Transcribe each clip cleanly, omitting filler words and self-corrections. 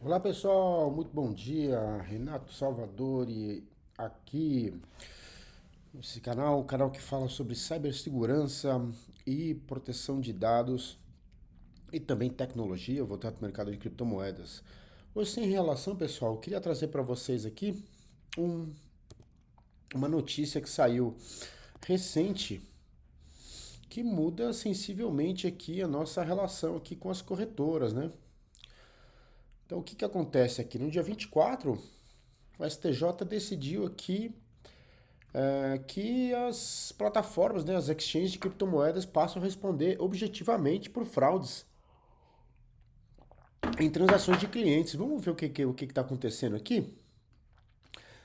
Olá pessoal, muito bom dia. Renato Salvadori aqui nesse canal, o canal que fala sobre cibersegurança e proteção de dados e também tecnologia voltado para o mercado de criptomoedas. Hoje, sem relação, pessoal, eu queria trazer para vocês aqui um- uma notícia que saiu recente que muda sensivelmente aqui a nossa relação aqui com as corretoras, né? Então, o que que acontece aqui? No dia 24, o STJ decidiu aqui que as plataformas, né, as exchanges de criptomoedas passam a responder objetivamente por fraudes em transações de clientes. Vamos ver o que está acontecendo aqui?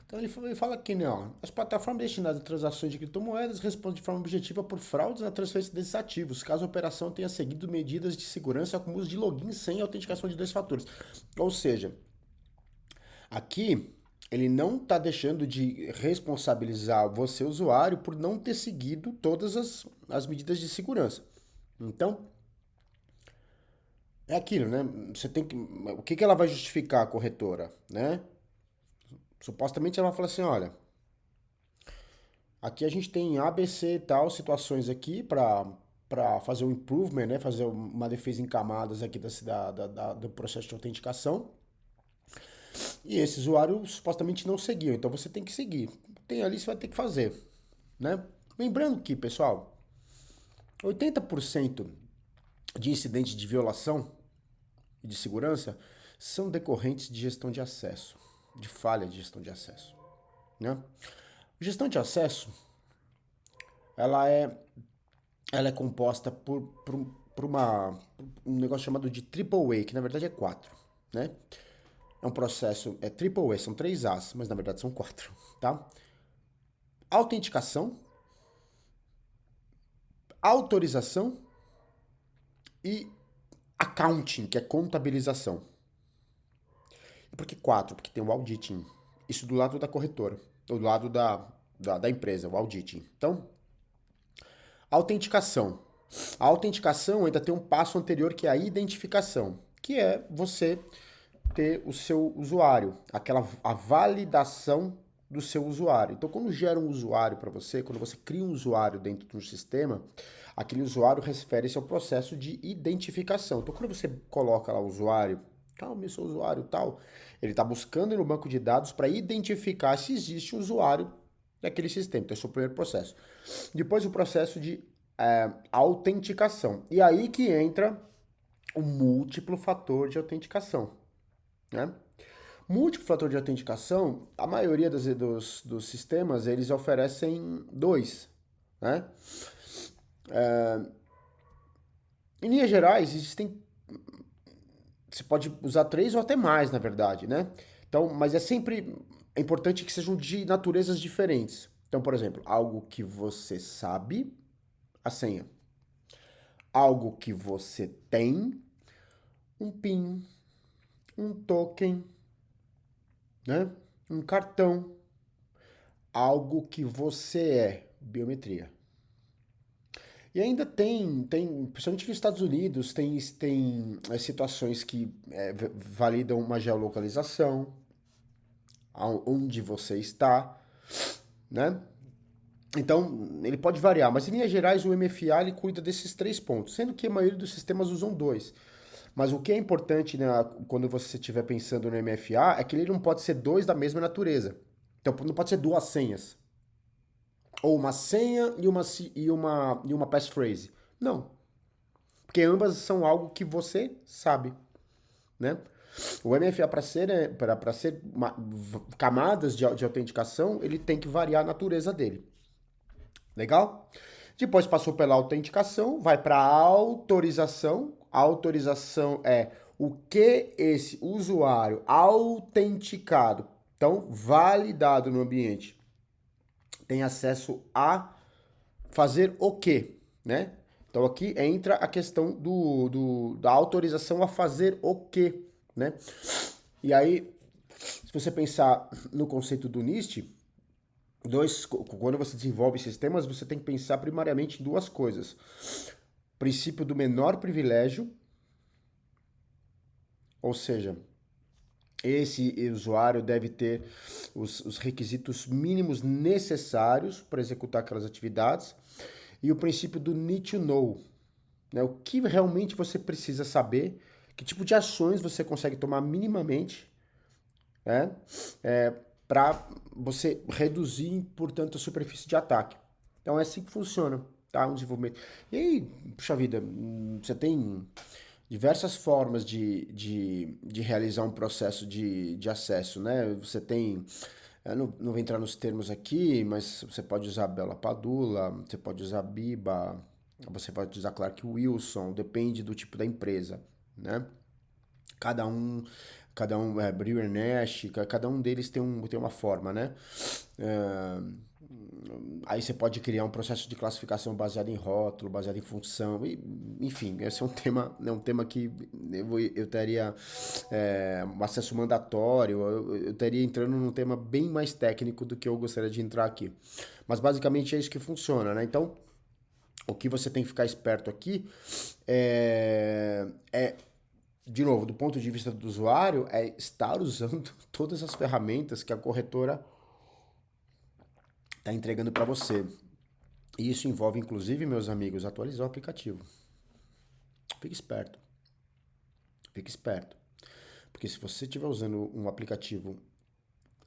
Então ele fala aqui, né, ó, as plataformas destinadas a transações de criptomoedas respondem de forma objetiva por fraudes na transferência desses ativos, caso a operação tenha seguido medidas de segurança como uso de login sem autenticação de dois fatores. Ou seja, aqui ele não está deixando de responsabilizar você, usuário, por não ter seguido todas as medidas de segurança. Então, é aquilo, né? Você tem que. O que ela vai justificar, a corretora, né? Supostamente ela vai falar assim: olha, aqui a gente tem A, B, C e tal situações aqui para fazer um improvement, né? Fazer uma defesa em camadas aqui do processo de autenticação. E esse usuário supostamente não seguiu, então você tem que seguir. Tem ali, você vai ter que fazer, né? Lembrando que, pessoal, 80% de incidentes de violação e de segurança são decorrentes de gestão de acesso, de falha de gestão de acesso, né? Gestão de acesso, ela é, ela é composta por um negócio chamado de triple A, que na verdade é quatro, né? É um processo, é triple A, são três As, mas na verdade são quatro, tá? Autenticação, autorização e accounting, que é contabilização. E por que quatro? Porque tem o auditing. Isso do lado da corretora, ou do lado da empresa, o auditing. Então, autenticação. A autenticação ainda tem um passo anterior que é a identificação, que é você ter o seu usuário, a validação do seu usuário. Então, quando gera um usuário para você, quando você cria um usuário dentro de um sistema, aquele usuário refere-se ao processo de identificação. Então, quando você coloca lá o usuário, calma, eu sou usuário tal, ele está buscando no banco de dados para identificar se existe um usuário daquele sistema. Então, esse é o primeiro processo. Depois, o processo de autenticação. E aí que entra o múltiplo fator de autenticação, né? Múltiplo fator de autenticação, a maioria dos sistemas, eles oferecem dois, né? Em linhas gerais, existem, você pode usar três ou até mais, na verdade, né? Então, mas é importante que sejam de naturezas diferentes. Então, por exemplo, algo que você sabe, a senha. Algo que você tem, um PIN, um token, né? Um cartão. Algo que você é, biometria. E ainda principalmente nos Estados Unidos, tem situações que validam uma geolocalização, onde você está, né? Então, ele pode variar, mas em linhas gerais o MFA ele cuida desses três pontos, sendo que a maioria dos sistemas usam dois. Mas o que é importante, né, quando você estiver pensando no MFA é que ele não pode ser dois da mesma natureza. Então, não pode ser duas senhas. Ou uma senha e uma passphrase. Não. Porque ambas são algo que você sabe, né? O MFA, para ser camadas de autenticação, ele tem que variar a natureza dele. Legal? Depois passou pela autenticação, vai para a autorização. A autorização é o que esse usuário autenticado, então validado no ambiente, tem acesso a fazer o quê, né? Então aqui entra a questão da autorização a fazer o quê, né? E aí, se você pensar no conceito do NIST, quando você desenvolve sistemas, você tem que pensar primariamente em duas coisas. Princípio do menor privilégio, ou seja, esse usuário deve ter os requisitos mínimos necessários para executar aquelas atividades e o princípio do need to know, né? O que realmente você precisa saber, que tipo de ações você consegue tomar minimamente, né? Para você reduzir, portanto, a superfície de ataque. Então é assim que funciona, tá? Um desenvolvimento. E aí, puxa vida, você tem diversas formas de realizar um processo de acesso, né? Você tem, eu não vou entrar nos termos aqui, mas você pode usar Bela Padula, você pode usar Biba, você pode usar Clark Wilson, depende do tipo da empresa, né? Cada um, Brewer Nash, cada um deles tem uma forma, né? É, aí você pode criar um processo de classificação baseado em rótulo, baseado em função, enfim, esse é um tema que eu teria um acesso mandatório, eu teria entrando num tema bem mais técnico do que eu gostaria de entrar aqui. Mas basicamente é isso que funciona, né? Então, o que você tem que ficar esperto aqui é de novo, do ponto de vista do usuário, é estar usando todas as ferramentas que a corretora está entregando para você. E isso envolve, inclusive, meus amigos, atualizar o aplicativo. Fique esperto. Fique esperto. Porque se você estiver usando um aplicativo,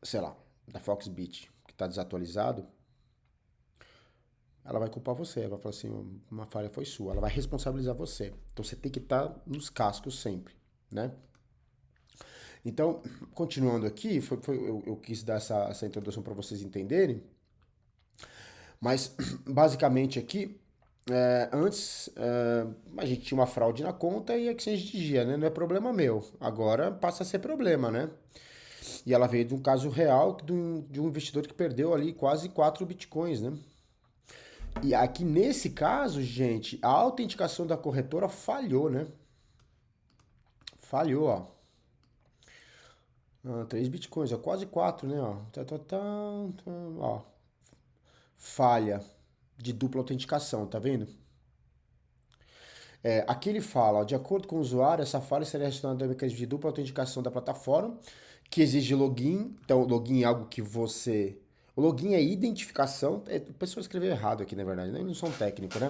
sei lá, da Foxbit, que está desatualizado, ela vai culpar você. Ela vai falar assim, uma falha foi sua. Ela vai responsabilizar você. Então você tem que estar nos cascos sempre, né? Então, continuando aqui, eu quis dar essa introdução para vocês entenderem, mas basicamente aqui, antes a gente tinha uma fraude na conta e a Exchange dizia, né? Não é problema meu. Agora passa a ser problema, né? E ela veio de um caso real de um investidor que perdeu ali quase 4 bitcoins, né? E aqui nesse caso, gente, a autenticação da corretora falhou, né? Falhou, ó. 3 bitcoins, ó, quase 4, né? Ó. Ó. Falha de dupla autenticação, tá vendo? Aqui ele fala, ó, de acordo com o usuário, essa falha será relacionada ao mecanismo de dupla autenticação da plataforma, que exige login. Então, login é algo que você... O login é identificação. A pessoa escreveu errado aqui, na verdade, né? Eu não sou um técnico, né?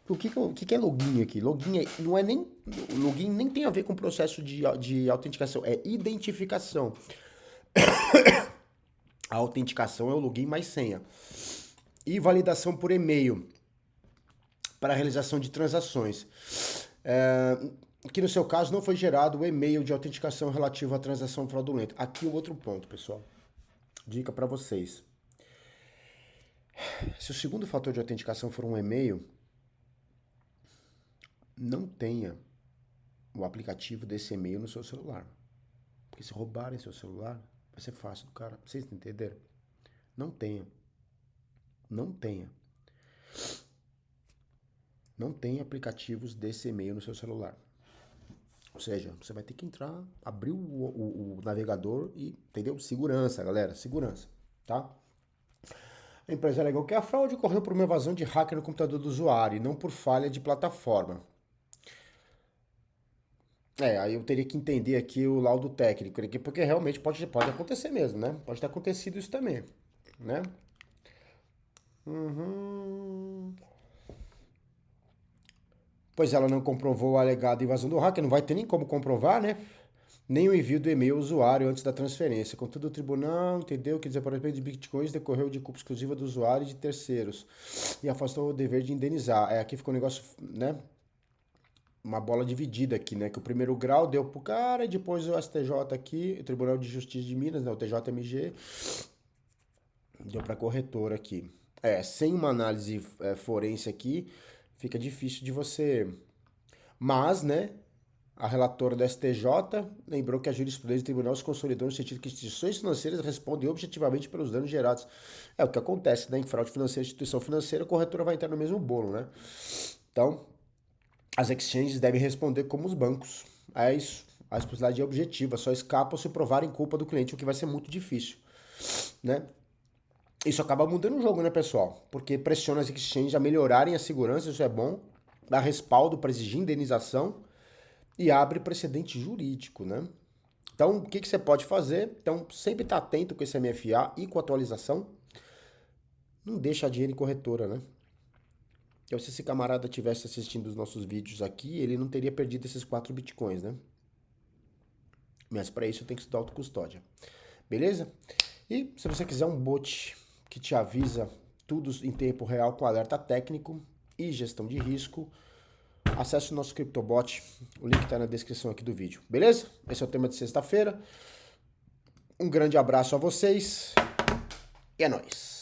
O que é login aqui? Login não é nem... Login nem tem a ver com o processo de autenticação, é identificação. A autenticação é o login mais senha. E validação por e-mail para a realização de transações. Que no seu caso não foi gerado o e-mail de autenticação relativo à transação fraudulenta. Aqui o outro ponto, pessoal. Dica para vocês. Se o segundo fator de autenticação for um e-mail, não tenha o aplicativo desse e-mail no seu celular. Porque se roubarem seu celular, vai ser fácil do cara. Vocês entenderam? Não tenha. Não tenha. Não tem aplicativos desse e-mail no seu celular. Ou seja, você vai ter que entrar, abrir o navegador e, entendeu? Segurança, galera, segurança, tá? A empresa alegou que a fraude ocorreu por uma evasão de hacker no computador do usuário e não por falha de plataforma. Aí eu teria que entender aqui o laudo técnico, porque realmente pode acontecer mesmo, né? Pode ter acontecido isso também, né? Pois ela não comprovou a alegada invasão do hacker, não vai ter nem como comprovar, né? Nem o envio do e-mail ao usuário antes da transferência. Contudo, o tribunal entendeu que o desaparecimento de bitcoins decorreu de culpa exclusiva do usuário e de terceiros e afastou o dever de indenizar. Aqui ficou um negócio, né? Uma bola dividida aqui, né? Que o primeiro grau deu pro cara e depois o STJ aqui, o Tribunal de Justiça de Minas, né? O TJMG, deu pra corretora aqui. Sem uma análise forense aqui, fica difícil de você... Mas, né? A relatora do STJ lembrou que a jurisprudência do tribunal se consolidou no sentido que instituições financeiras respondem objetivamente pelos danos gerados. É o que acontece, né? Em fraude financeira, instituição financeira, a corretora vai entrar no mesmo bolo, né? Então, as exchanges devem responder como os bancos. É isso. A responsabilidade é objetiva, só escapa se provarem culpa do cliente, o que vai ser muito difícil, né? Isso acaba mudando o jogo, né, pessoal? Porque pressiona as exchanges a melhorarem a segurança, isso é bom, dá respaldo para exigir indenização e abre precedente jurídico, né? Então, o que você pode fazer? Então, sempre estar atento com esse MFA e com a atualização. Não deixa dinheiro em corretora, né? Então, se esse camarada tivesse assistindo os nossos vídeos aqui, ele não teria perdido esses 4 bitcoins, né? Mas para isso eu tenho que estudar autocustódia. Beleza? E se você quiser um bot que te avisa tudo em tempo real com alerta técnico e gestão de risco, acesse o nosso CryptoBot. O link está na descrição aqui do vídeo. Beleza? Esse é o tema de sexta-feira. Um grande abraço a vocês e é nóis!